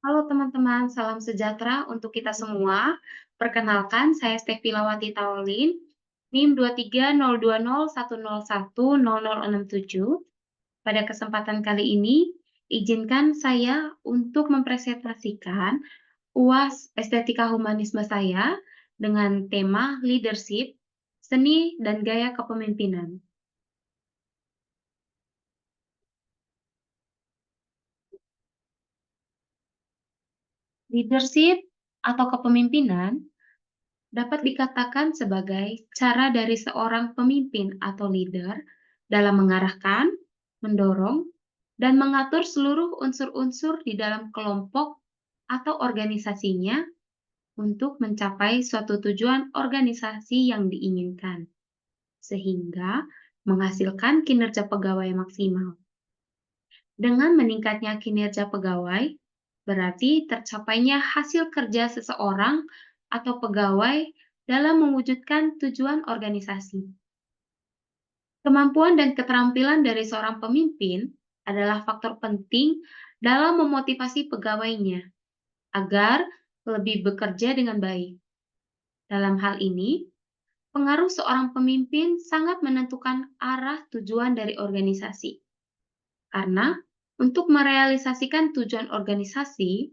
Halo teman-teman, salam sejahtera untuk kita semua. Perkenalkan, saya Stefi Lawati Taulin, NIM 230201010067. Pada kesempatan kali ini, izinkan saya untuk mempresentasikan UAS Estetika Humanisme saya dengan tema Leadership, Seni dan Gaya Kepemimpinan. Leadership atau kepemimpinan dapat dikatakan sebagai cara dari seorang pemimpin atau leader dalam mengarahkan, mendorong, dan mengatur seluruh unsur-unsur di dalam kelompok atau organisasinya untuk mencapai suatu tujuan organisasi yang diinginkan, sehingga menghasilkan kinerja pegawai maksimal. Dengan meningkatnya kinerja pegawai, berarti tercapainya hasil kerja seseorang atau pegawai dalam mewujudkan tujuan organisasi. Kemampuan dan keterampilan dari seorang pemimpin adalah faktor penting dalam memotivasi pegawainya agar lebih bekerja dengan baik. Dalam hal ini, pengaruh seorang pemimpin sangat menentukan arah tujuan dari organisasi. Karena untuk merealisasikan tujuan organisasi,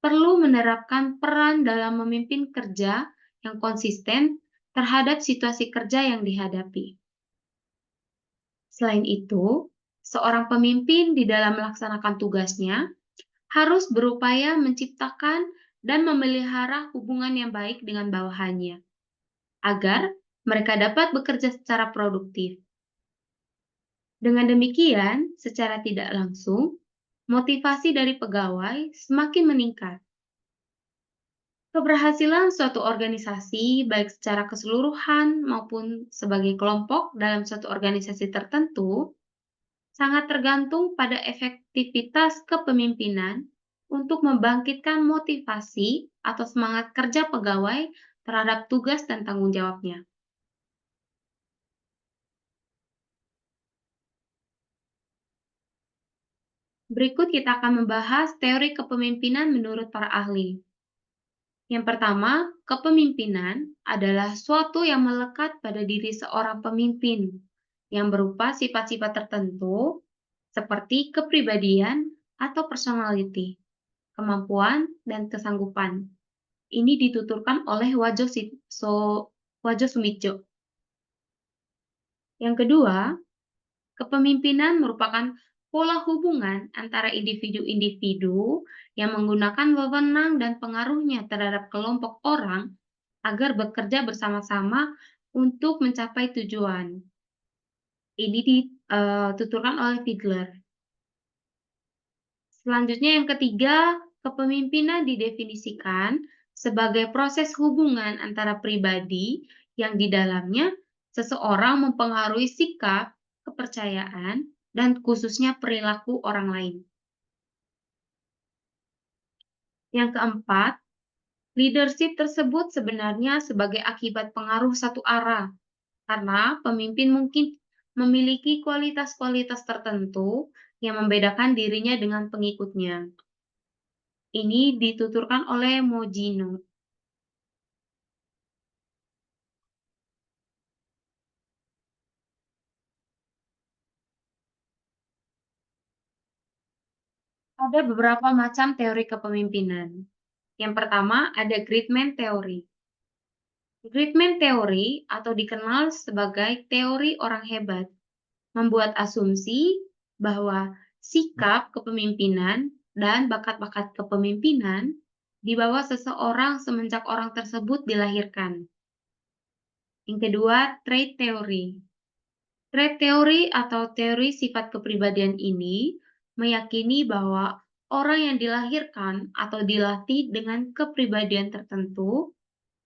perlu menerapkan peran dalam memimpin kerja yang konsisten terhadap situasi kerja yang dihadapi. Selain itu, seorang pemimpin di dalam melaksanakan tugasnya harus berupaya menciptakan dan memelihara hubungan yang baik dengan bawahannya, agar mereka dapat bekerja secara produktif. Dengan demikian, secara tidak langsung, motivasi dari pegawai semakin meningkat. Keberhasilan suatu organisasi, baik secara keseluruhan maupun sebagai kelompok dalam suatu organisasi tertentu, sangat tergantung pada efektivitas kepemimpinan untuk membangkitkan motivasi atau semangat kerja pegawai terhadap tugas dan tanggung jawabnya. Berikut kita akan membahas teori kepemimpinan menurut para ahli. Yang pertama, kepemimpinan adalah suatu yang melekat pada diri seorang pemimpin, yang berupa sifat-sifat tertentu seperti kepribadian atau personality, kemampuan, dan kesanggupan. Ini dituturkan oleh Wajo Sumijo. Yang kedua, kepemimpinan merupakan pola hubungan antara individu-individu yang menggunakan wewenang dan pengaruhnya terhadap kelompok orang agar bekerja bersama-sama untuk mencapai tujuan. Ini dituturkan oleh Fidler. Selanjutnya yang ketiga, kepemimpinan didefinisikan sebagai proses hubungan antara pribadi yang di dalamnya seseorang mempengaruhi sikap, kepercayaan, dan khususnya perilaku orang lain. Yang keempat, leadership tersebut sebenarnya sebagai akibat pengaruh satu arah, karena pemimpin mungkin memiliki kualitas-kualitas tertentu yang membedakan dirinya dengan pengikutnya. Ini dituturkan oleh Mojino. Ada beberapa macam teori kepemimpinan. Yang pertama, ada Gridman Theory. Gridman Theory atau dikenal sebagai teori orang hebat, membuat asumsi bahwa sikap kepemimpinan dan bakat-bakat kepemimpinan dibawa seseorang semenjak orang tersebut dilahirkan. Yang kedua, Trait Theory. Trait Theory atau teori sifat kepribadian ini meyakini bahwa orang yang dilahirkan atau dilatih dengan kepribadian tertentu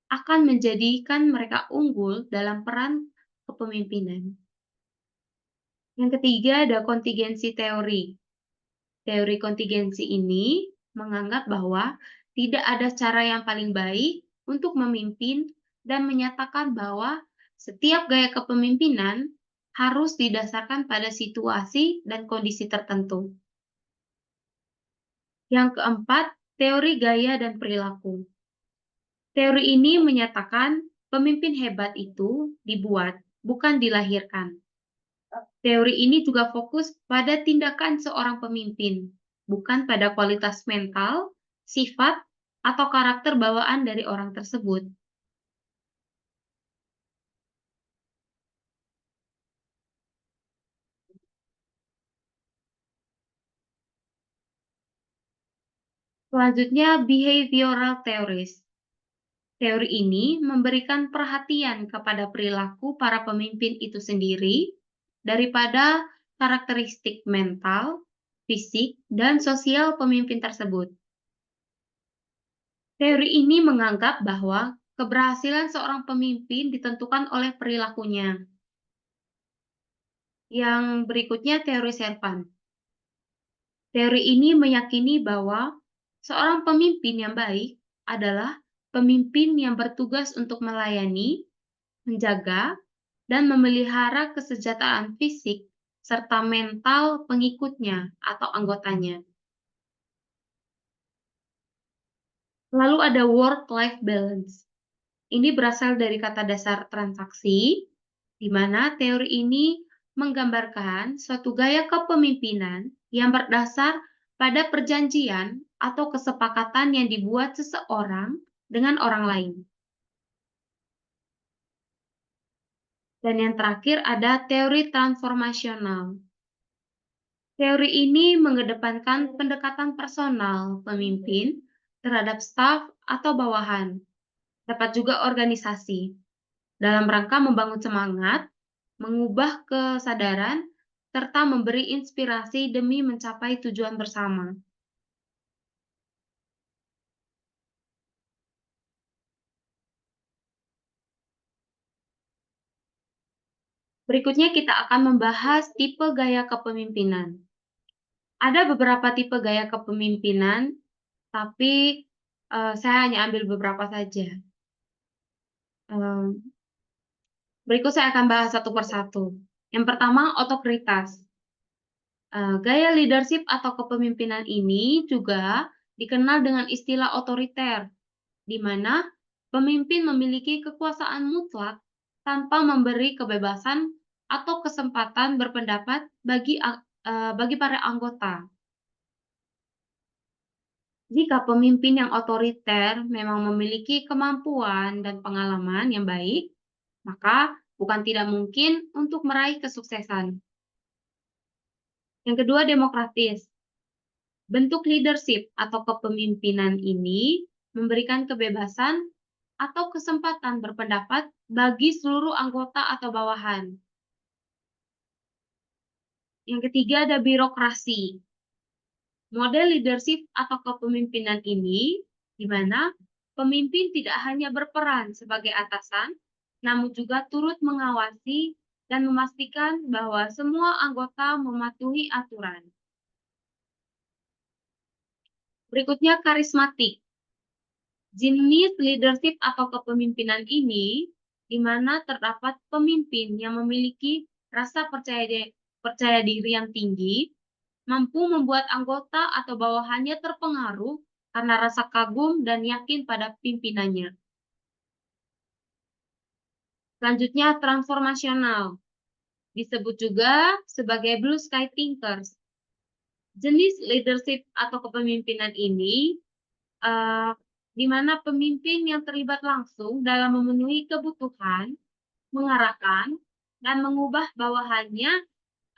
akan menjadikan mereka unggul dalam peran kepemimpinan. Yang ketiga ada kontingensi teori. Teori kontingensi ini menganggap bahwa tidak ada cara yang paling baik untuk memimpin dan menyatakan bahwa setiap gaya kepemimpinan harus didasarkan pada situasi dan kondisi tertentu. Yang keempat, teori gaya dan perilaku. Teori ini menyatakan pemimpin hebat itu dibuat, bukan dilahirkan. Teori ini juga fokus pada tindakan seorang pemimpin, bukan pada kualitas mental, sifat, atau karakter bawaan dari orang tersebut. Selanjutnya, behavioral theories. Teori ini memberikan perhatian kepada perilaku para pemimpin itu sendiri daripada karakteristik mental, fisik, dan sosial pemimpin tersebut. Teori ini menganggap bahwa keberhasilan seorang pemimpin ditentukan oleh perilakunya. Yang berikutnya teori Servan. Teori ini meyakini bahwa seorang pemimpin yang baik adalah pemimpin yang bertugas untuk melayani, menjaga, dan memelihara kesejahteraan fisik serta mental pengikutnya atau anggotanya. Lalu ada work-life balance. Ini berasal dari kata dasar transaksi, di mana teori ini menggambarkan suatu gaya kepemimpinan yang berdasar pada perjanjian atau kesepakatan yang dibuat seseorang dengan orang lain. Dan yang terakhir ada teori transformasional. Teori ini mengedepankan pendekatan personal pemimpin terhadap staf atau bawahan, dapat juga organisasi, dalam rangka membangun semangat, mengubah kesadaran, serta memberi inspirasi demi mencapai tujuan bersama. Berikutnya kita akan membahas tipe gaya kepemimpinan. Ada beberapa tipe gaya kepemimpinan, tapi saya hanya ambil beberapa saja. Berikut saya akan bahas satu persatu. Yang pertama, otoritas. Gaya leadership atau kepemimpinan ini juga dikenal dengan istilah otoriter, di mana pemimpin memiliki kekuasaan mutlak tanpa memberi kebebasan atau kesempatan berpendapat bagi para anggota. Jika pemimpin yang otoriter memang memiliki kemampuan dan pengalaman yang baik, maka bukan tidak mungkin untuk meraih kesuksesan. Yang kedua, demokratis. Bentuk leadership atau kepemimpinan ini memberikan kebebasan atau kesempatan berpendapat bagi seluruh anggota atau bawahan. Yang ketiga, ada birokrasi. Model leadership atau kepemimpinan ini di mana pemimpin tidak hanya berperan sebagai atasan, namun juga turut mengawasi dan memastikan bahwa semua anggota mematuhi aturan. Berikutnya, karismatik. Jenis leadership atau kepemimpinan ini di mana terdapat pemimpin yang memiliki rasa percaya diri yang tinggi, mampu membuat anggota atau bawahannya terpengaruh karena rasa kagum dan yakin pada pimpinannya. Selanjutnya, transformasional. Disebut juga sebagai blue sky thinkers. Jenis leadership atau kepemimpinan ini di mana pemimpin yang terlibat langsung dalam memenuhi kebutuhan, mengarahkan, dan mengubah bawahannya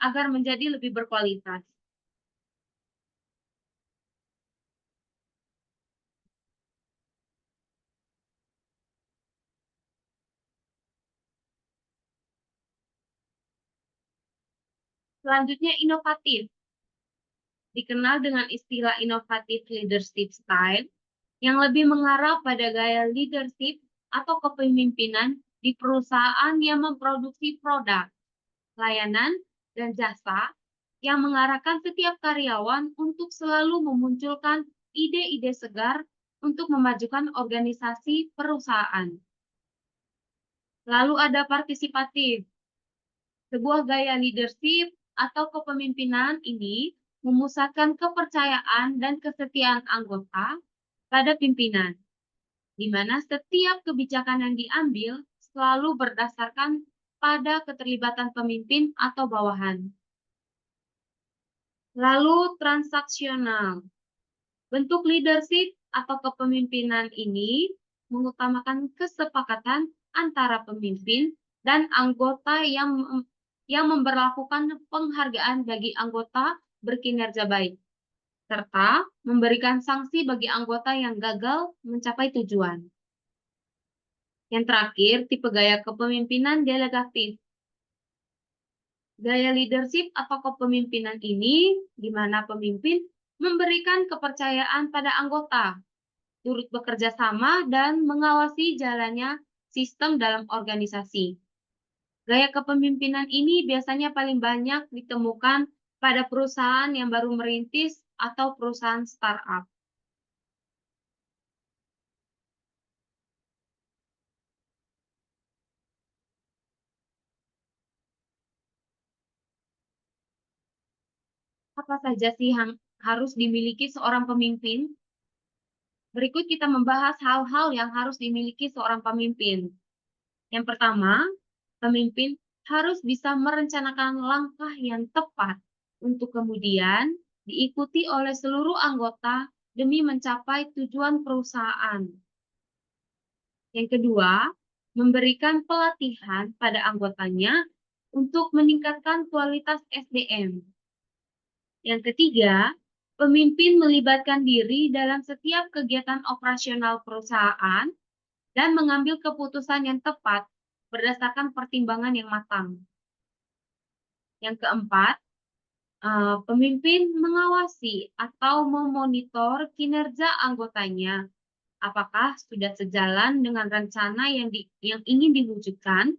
agar menjadi lebih berkualitas. Selanjutnya, inovatif. Dikenal dengan istilah inovatif leadership style yang lebih mengarah pada gaya leadership atau kepemimpinan di perusahaan yang memproduksi produk, layanan, dan jasa yang mengarahkan setiap karyawan untuk selalu memunculkan ide-ide segar untuk memajukan organisasi perusahaan. Lalu ada partisipatif. Sebuah gaya leadership atau kepemimpinan ini memusatkan kepercayaan dan kesetiaan anggota pada pimpinan, di mana setiap kebijakan yang diambil selalu berdasarkan pada keterlibatan pemimpin atau bawahan. Lalu transaksional. Bentuk leadership atau kepemimpinan ini mengutamakan kesepakatan antara pemimpin dan anggota yang memberlakukan penghargaan bagi anggota berkinerja baik, serta memberikan sanksi bagi anggota yang gagal mencapai tujuan. Yang terakhir, tipe gaya kepemimpinan delegatif. Gaya leadership atau kepemimpinan ini di mana pemimpin memberikan kepercayaan pada anggota, turut bekerja sama dan mengawasi jalannya sistem dalam organisasi. Gaya kepemimpinan ini biasanya paling banyak ditemukan pada perusahaan yang baru merintis atau perusahaan startup. Apa saja sih yang harus dimiliki seorang pemimpin? Berikut kita membahas hal-hal yang harus dimiliki seorang pemimpin. Yang pertama, pemimpin harus bisa merencanakan langkah yang tepat untuk kemudian diikuti oleh seluruh anggota demi mencapai tujuan perusahaan. Yang kedua, memberikan pelatihan pada anggotanya untuk meningkatkan kualitas SDM. Yang ketiga, pemimpin melibatkan diri dalam setiap kegiatan operasional perusahaan dan mengambil keputusan yang tepat berdasarkan pertimbangan yang matang. Yang keempat, pemimpin mengawasi atau memonitor kinerja anggotanya. Apakah sudah sejalan dengan rencana yang ingin diwujudkan,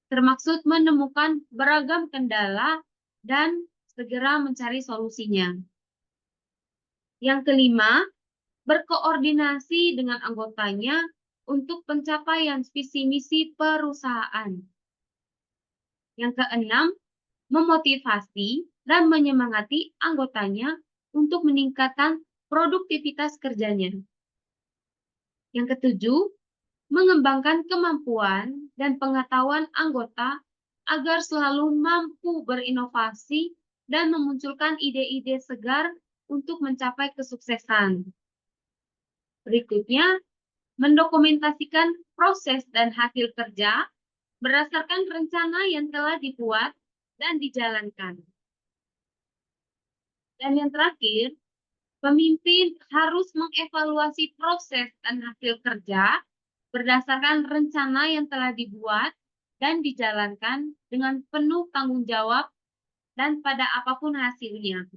termaksud menemukan beragam kendala dan segera mencari solusinya. Yang kelima, berkoordinasi dengan anggotanya untuk pencapaian visi misi perusahaan. Yang keenam, memotivasi dan menyemangati anggotanya untuk meningkatkan produktivitas kerjanya. Yang ketujuh, mengembangkan kemampuan dan pengetahuan anggota agar selalu mampu berinovasi dan memunculkan ide-ide segar untuk mencapai kesuksesan. Berikutnya, mendokumentasikan proses dan hasil kerja berdasarkan rencana yang telah dibuat dan dijalankan. Dan yang terakhir, pemimpin harus mengevaluasi proses dan hasil kerja berdasarkan rencana yang telah dibuat dan dijalankan dengan penuh tanggung jawab dan pada apapun hasilnya.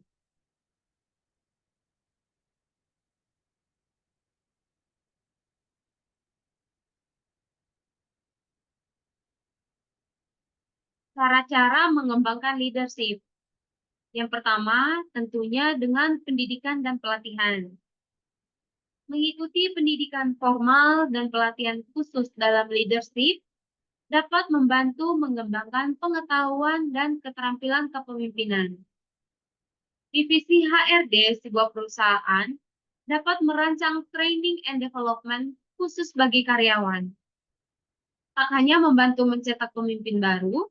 Cara-cara mengembangkan leadership. Yang pertama, tentunya dengan pendidikan dan pelatihan. Mengikuti pendidikan formal dan pelatihan khusus dalam leadership dapat membantu mengembangkan pengetahuan dan keterampilan kepemimpinan. Divisi HRD sebuah perusahaan dapat merancang training and development khusus bagi karyawan. Tak hanya membantu mencetak pemimpin baru,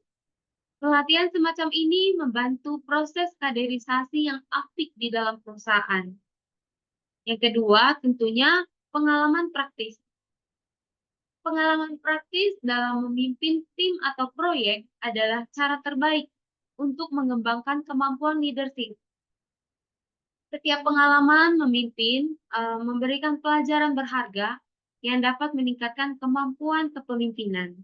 pelatihan semacam ini membantu proses kaderisasi yang aktif di dalam perusahaan. Yang kedua, tentunya pengalaman praktis. Pengalaman praktis dalam memimpin tim atau proyek adalah cara terbaik untuk mengembangkan kemampuan leadership. Setiap pengalaman memimpin memberikan pelajaran berharga yang dapat meningkatkan kemampuan kepemimpinan.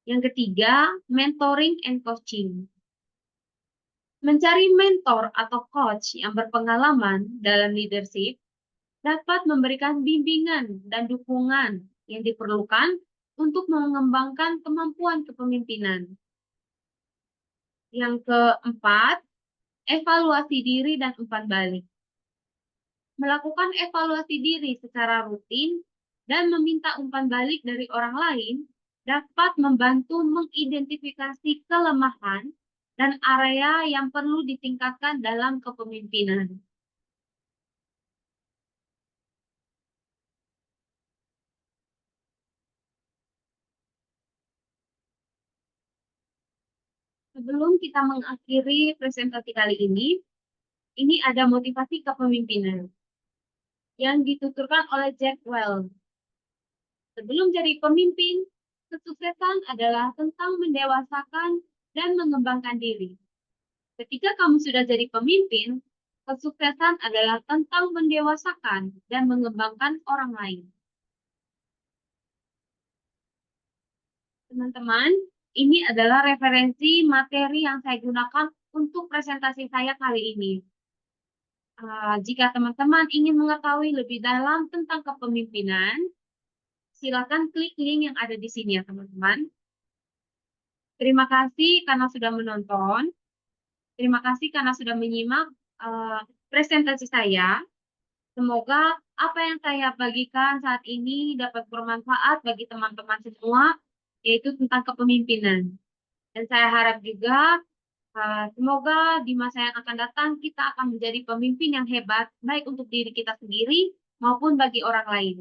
Yang ketiga, mentoring and coaching. Mencari mentor atau coach yang berpengalaman dalam leadership dapat memberikan bimbingan dan dukungan yang diperlukan untuk mengembangkan kemampuan kepemimpinan. Yang keempat, evaluasi diri dan umpan balik. Melakukan evaluasi diri secara rutin dan meminta umpan balik dari orang lain dapat membantu mengidentifikasi kelemahan dan area yang perlu ditingkatkan dalam kepemimpinan. Sebelum kita mengakhiri presentasi kali ini ada motivasi kepemimpinan yang dituturkan oleh Jack Welch. Sebelum jadi pemimpin, kesuksesan adalah tentang mendewasakan dan mengembangkan diri. Ketika kamu sudah jadi pemimpin, kesuksesan adalah tentang mendewasakan dan mengembangkan orang lain. Teman-teman, ini adalah referensi materi yang saya gunakan untuk presentasi saya kali ini. Jika teman-teman ingin mengetahui lebih dalam tentang kepemimpinan, silakan klik link yang ada di sini ya teman-teman. Terima kasih karena sudah menonton. Terima kasih karena sudah menyimak presentasi saya. Semoga apa yang saya bagikan saat ini dapat bermanfaat bagi teman-teman semua, yaitu tentang kepemimpinan. Dan saya harap juga semoga di masa yang akan datang kita akan menjadi pemimpin yang hebat, baik untuk diri kita sendiri maupun bagi orang lain.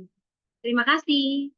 Terima kasih.